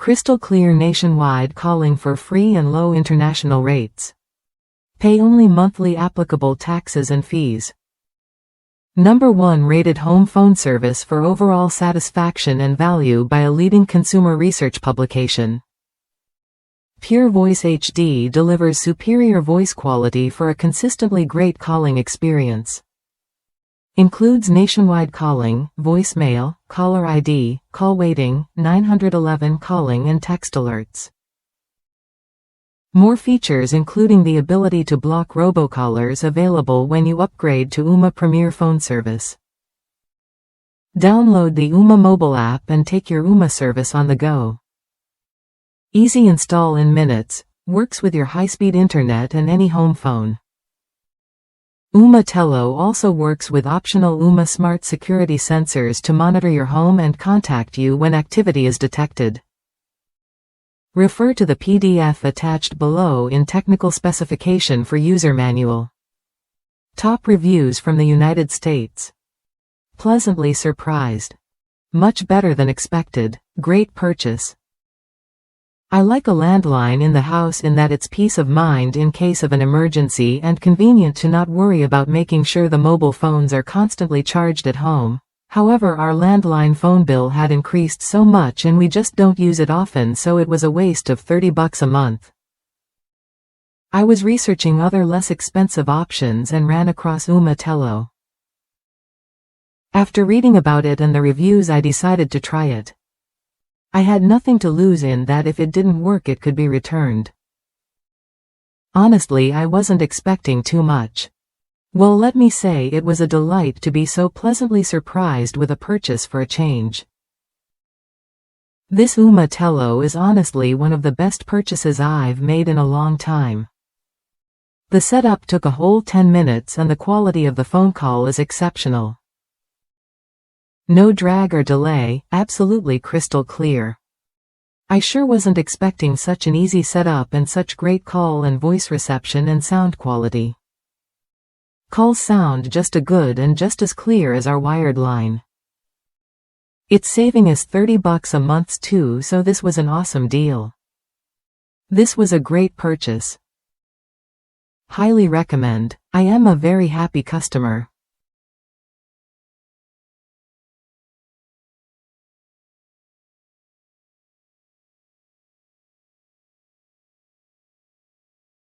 Crystal clear nationwide calling for free and low international rates. Pay only monthly applicable taxes and fees. Number 1 rated home phone service for overall satisfaction and value by a leading consumer research publication. Pure Voice HD delivers superior voice quality for a consistently great calling experience. Includes nationwide calling, voicemail, caller ID, call waiting, 911 calling and text alerts. More features including the ability to block robocallers available when you upgrade to Ooma Premier phone service. Download the Ooma mobile app and take your Ooma service on the go. Easy install in minutes, works with your high-speed internet and any home phone. Ooma Telo also works with optional Ooma smart security sensors to monitor your home and contact you when activity is detected. Refer to the PDF attached below in technical specification for user manual. Top reviews from the United States. Pleasantly surprised. Much better than expected. Great purchase. I like a landline in the house in that it's peace of mind in case of an emergency and convenient to not worry about making sure the mobile phones are constantly charged at home. However, our landline phone bill had increased so much and we just don't use it often, so it was a waste of $30 a month. I was researching other less expensive options and ran across Ooma Telo. After reading about it and the reviews, I decided to try it. I had nothing to lose in that if it didn't work it could be returned. Honestly, I wasn't expecting too much. Well, let me say it was a delight to be so pleasantly surprised with a purchase for a change. This Ooma Telo is honestly one of the best purchases I've made in a long time. The setup took a whole 10 minutes and the quality of the phone call is exceptional. No drag or delay, absolutely crystal clear. I sure wasn't expecting such an easy setup and such great call and voice reception and sound quality. Calls sound just as good and just as clear as our wired line. It's saving us $30 a month too, so this was an awesome deal. This was a great purchase. Highly recommend. I am a very happy customer.